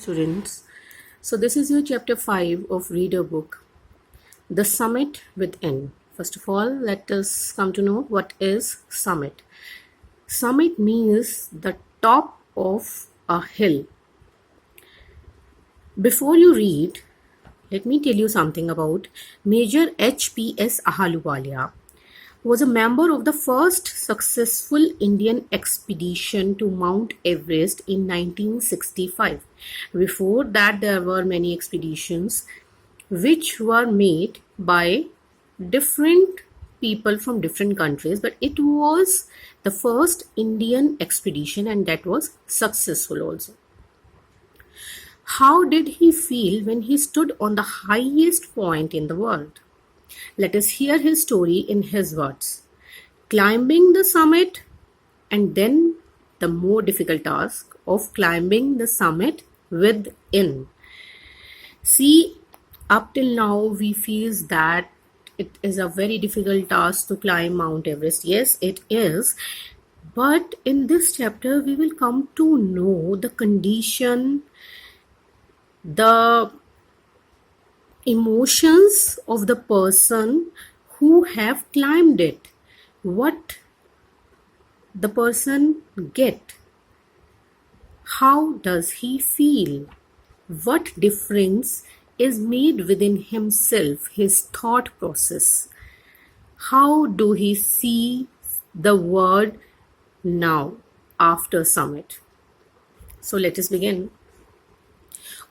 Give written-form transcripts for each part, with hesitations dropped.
students. So this is your chapter 5 of Reader Book, The Summit Within. First of all, let us come to know what is summit. Summit means the top of a hill. Before you read, let me tell you something about Major H.P.S. Ahluwalia, who was a member of the first successful Indian expedition to Mount Everest in 1965. Before that, there were many expeditions which were made by different people from different countries, but it was the first Indian expedition and that was successful also. How did he feel when he stood on the highest point in the world? Let us hear his story in his words. Climbing the summit and then the more difficult task of climbing the summit within. See, up till now we feel that it is a very difficult task to climb Mount Everest. Yes, it is. But in this chapter we will come to know the condition, the emotions of the person who have climbed it, what the person get, how does he feel, what difference is made within himself, his thought process, how do he see the world now after summit. So let us begin.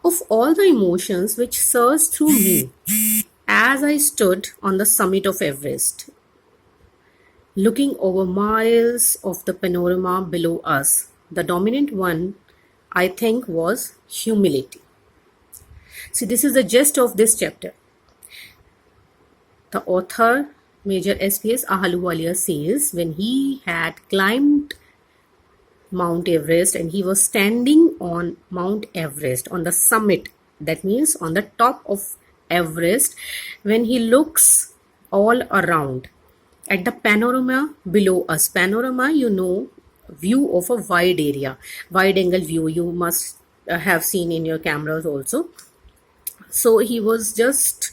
Of all the emotions which surged through me as I stood on the summit of Everest, looking over miles of the panorama below us, the dominant one, I think, was humility. See, this is the gist of this chapter. The author, Major S.P.S. Ahluwalia, says when he had climbed Mount Everest and he was standing on Mount Everest on the summit, that means on the top of Everest, when he looks all around at the panorama below us. Panorama, you know, view of a wide area, wide angle view, you must have seen in your cameras also. So he was just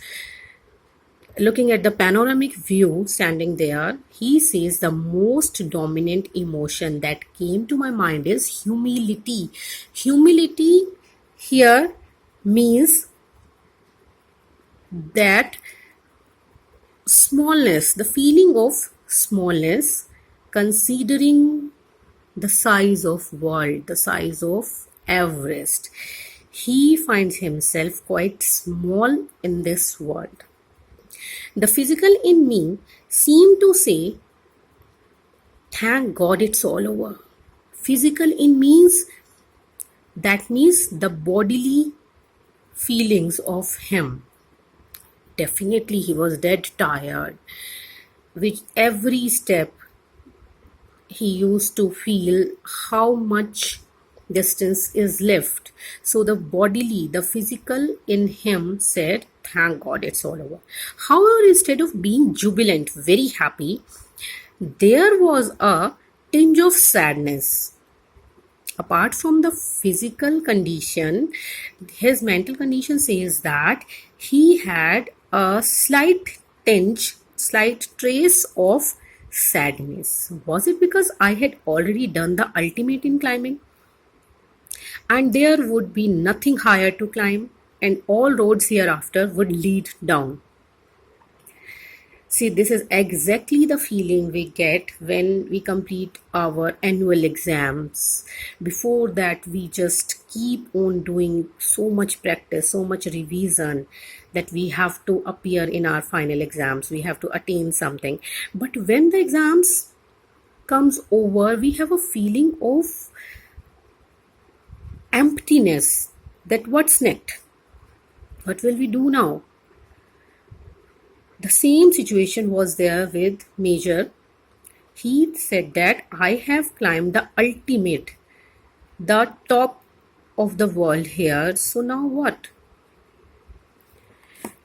looking at the panoramic view standing there. He says the most dominant emotion that came to my mind is humility. Humility here means that smallness, the feeling of smallness, considering the size of world, the size of Everest. He finds himself quite small in this world. The physical in me seemed to say, thank God it's all over. Physical in means, that means the bodily feelings of him. Definitely he was dead tired. With every step he used to feel how much distance is left. So the bodily, the physical in him said, thank God it's all over. However, instead of being jubilant, very happy, there was a tinge of sadness. Apart from the physical condition, his mental condition says that he had a slight tinge, slight trace of sadness. Was it because I had already done the ultimate in climbing? And there would be nothing higher to climb, and all roads hereafter would lead down. See, this is exactly the feeling we get when we complete our annual exams. Before that, we just keep on doing so much practice, so much revision that we have to appear in our final exams. We have to attain something. But when the exams comes over, we have a feeling of emptiness, that what's next? What will we do now? The same situation was there with Major. He said that I have climbed the ultimate, the top of the world here. So now what?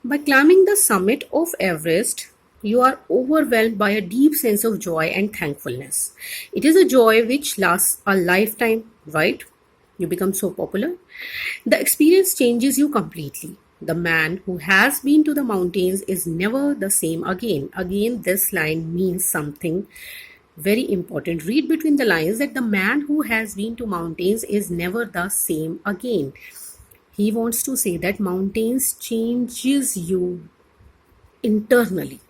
By climbing the summit of Everest, you are overwhelmed by a deep sense of joy and thankfulness. It is a joy which lasts a lifetime, right? You become so popular. The experience changes you completely. The man who has been to the mountains is never the same again. Again, this line means something very important. Read between the lines that the man who has been to mountains is never the same again. He wants to say that mountains changes you internally.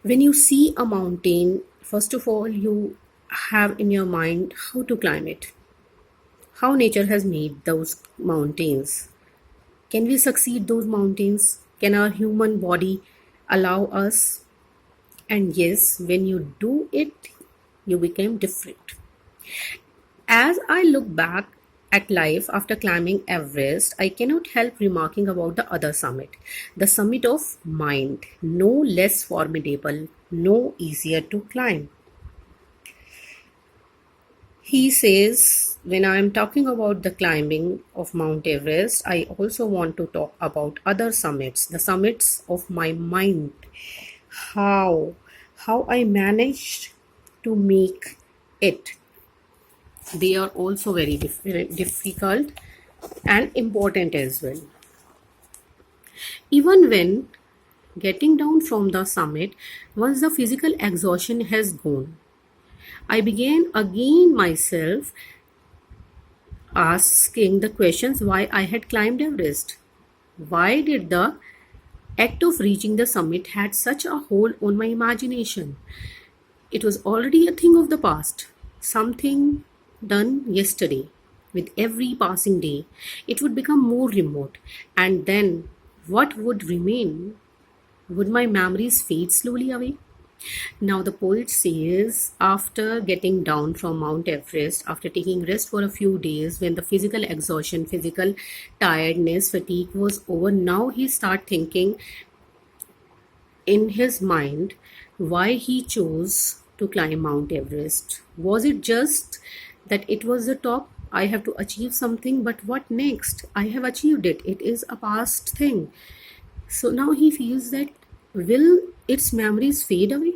When you see a mountain, first of all, you have in your mind how to climb it, how nature has made those mountains. Can we succeed those mountains? Can our human body allow us? And yes, when you do it, you become different. As I look back at life after climbing Everest, I cannot help remarking about the other summit, the summit of mind, no less formidable, no easier to climb. He says, when I am talking about the climbing of Mount Everest, I also want to talk about other summits, the summits of my mind. How? How I managed to make it. They are also very difficult and important as well. Even when getting down from the summit, once the physical exhaustion has gone, I began again myself asking the questions why I had climbed Everest. Why did the act of reaching the summit had such a hold on my imagination? It was already a thing of the past, something done yesterday. With every passing day, it would become more remote, and then what would remain? Would my memories fade slowly away? Now, the poet says, after getting down from Mount Everest, after taking rest for a few days, when the physical exhaustion, physical tiredness, fatigue was over, now he start thinking in his mind why he chose to climb Mount Everest. Was it just that it was the top? I have to achieve something, but what next? I have achieved it. It is a past thing. So now he feels that will its memories fade away?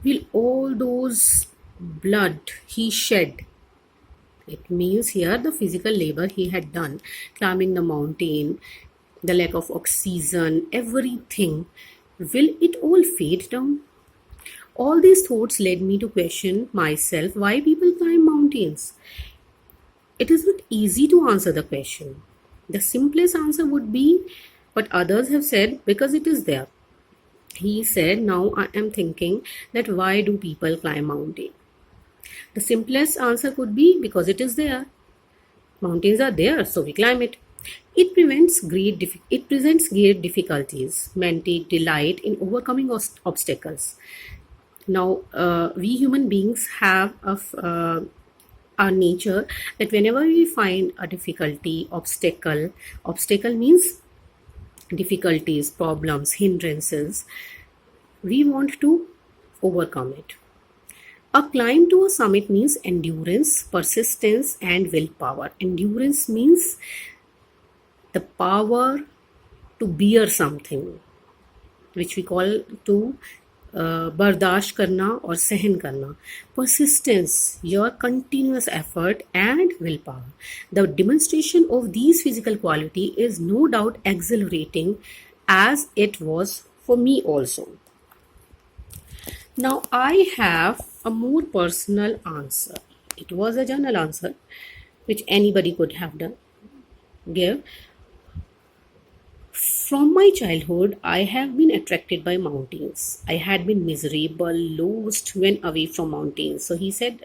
Will all those blood he shed, it means here the physical labor he had done, climbing the mountain, the lack of oxygen, everything, will it all fade down? All these thoughts led me to question myself why people climb mountains. It is not easy to answer the question. The simplest answer would be what others have said, because it is there. He said, now I am thinking that why do people climb mountain? The simplest answer could be because it is there. Mountains are there, so we climb it. It presents great difficulties. Men take delight in overcoming obstacles. Now, we human beings have our nature that whenever we find a difficulty, obstacle means difficulties, problems, hindrances, we want to overcome it. A climb to a summit means endurance, persistence, and willpower. Endurance means the power to bear something, which we call to बर्दाश्त करना और सहन करना. Persistence, your continuous effort, and willpower. The demonstration of these physical quality is no doubt exhilarating, as it was for me also. Now I have a more personal answer. It was a general answer which anybody could have give. From my childhood, I have been attracted by mountains. I had been miserable, lost when away from mountains. So he said,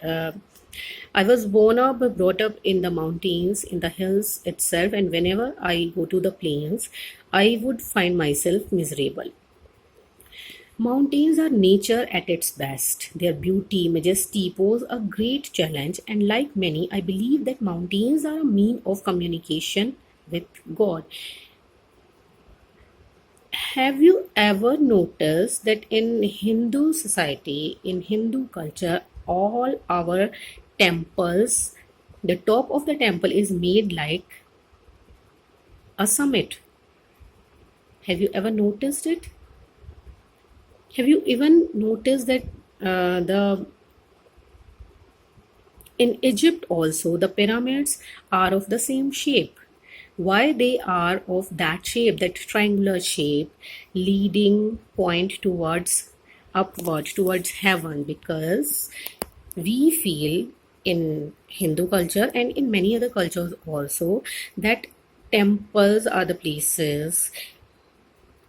I was brought up in the mountains, in the hills itself, and whenever I go to the plains, I would find myself miserable. Mountains are nature at its best. Their beauty, majesty pose a great challenge, and like many, I believe that mountains are a mean of communication with God. Have you ever noticed that in Hindu society, in Hindu culture, all our temples, the top of the temple is made like a summit? Have you ever noticed it? Have you even noticed that the In Egypt also, the pyramids are of the same shape. Why they are of that shape, that triangular shape, leading point towards upward, towards heaven? Because we feel in Hindu culture and in many other cultures also that temples are the places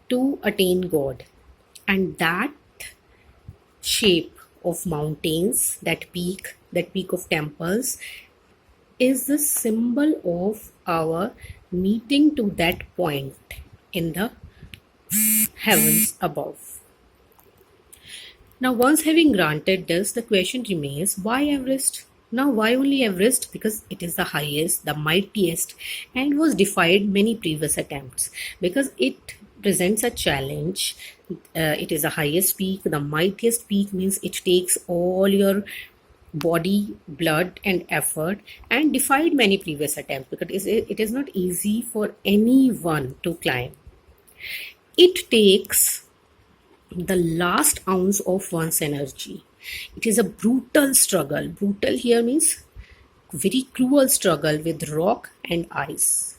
to attain God. And that shape of mountains, that peak of temples, is the symbol of our meeting to that point in the heavens above. Now, once having granted this, the question remains, why Everest? Now, why only Everest? Because it is the highest, the mightiest, and was defied many previous attempts. Because it presents a challenge. It is the highest peak. The mightiest peak means it takes all your body, blood, and effort, and defied many previous attempts because it is not easy for anyone to climb. It takes the last ounce of one's energy. It is a brutal struggle. Brutal here means very cruel struggle with rock and ice.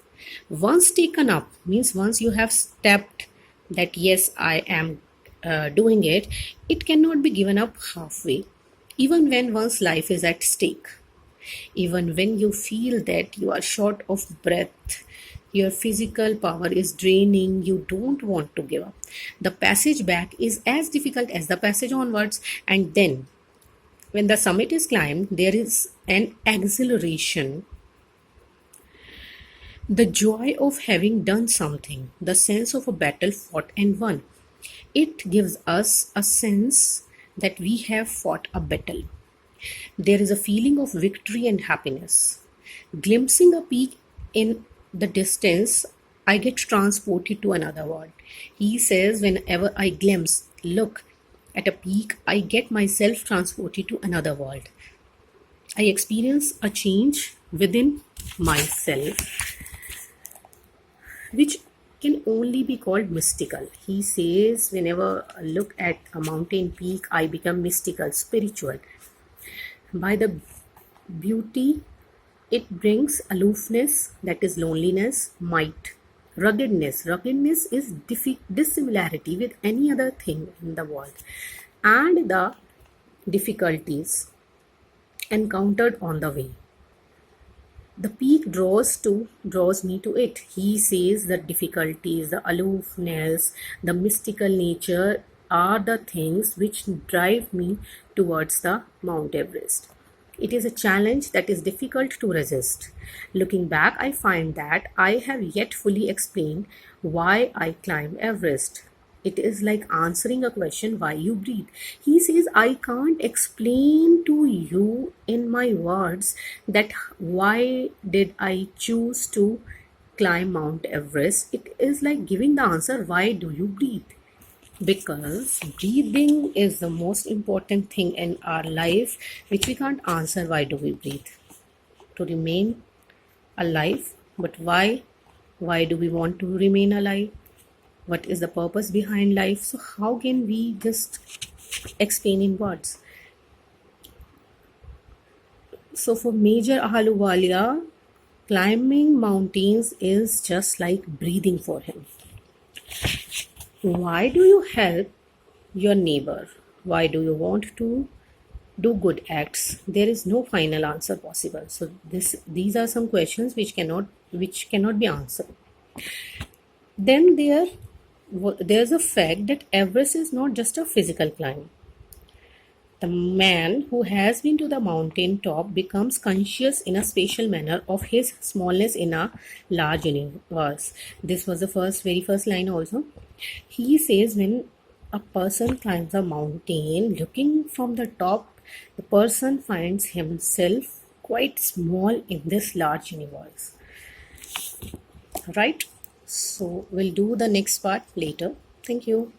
Once taken up means once you have stepped that yes, I am doing it, it cannot be given up halfway, even when one's life is at stake. Even when you feel that you are short of breath, your physical power is draining, you don't want to give up. The passage back is as difficult as the passage onwards, and then when the summit is climbed, there is an exhilaration, the joy of having done something, the sense of a battle fought and won. It gives us a sense that we have fought a battle. There is a feeling of victory and happiness. Glimpsing a peak in the distance, I get transported to another world. He says, whenever I look at a peak, I get myself transported to another world. I experience a change within myself, which can only be called mystical. He says, whenever I look at a mountain peak, I become mystical, spiritual. By the beauty, it brings aloofness, that is loneliness, might, ruggedness. Ruggedness is dissimilarity with any other thing in the world, and the difficulties encountered on the way. The peak draws me to it. He says the difficulties, the aloofness, the mystical nature are the things which drive me towards the Mount Everest. It is a challenge that is difficult to resist. Looking back, I find that I have yet fully explained why I climb Everest. It is like answering a question, why you breathe. He says, I can't explain to you in my words that why did I choose to climb Mount Everest. It is like giving the answer, why do you breathe? Because breathing is the most important thing in our life, which we can't answer. Why do we breathe? To remain alive. But why? Why do we want to remain alive? What is the purpose behind life? So how can we just explain in words? So for Major Ahluwalia, climbing mountains is just like breathing for him. Why do you help your neighbor? Why do you want to do good acts? There is no final answer possible. So these are some questions which cannot be answered. Then there's a fact that Everest is not just a physical climb. The man who has been to the mountain top becomes conscious in a spatial manner of his smallness in a large universe. This was the very first line also. He says when a person climbs a mountain, looking from the top, the person finds himself quite small in this large universe. Right? So we'll do the next part later. Thank you.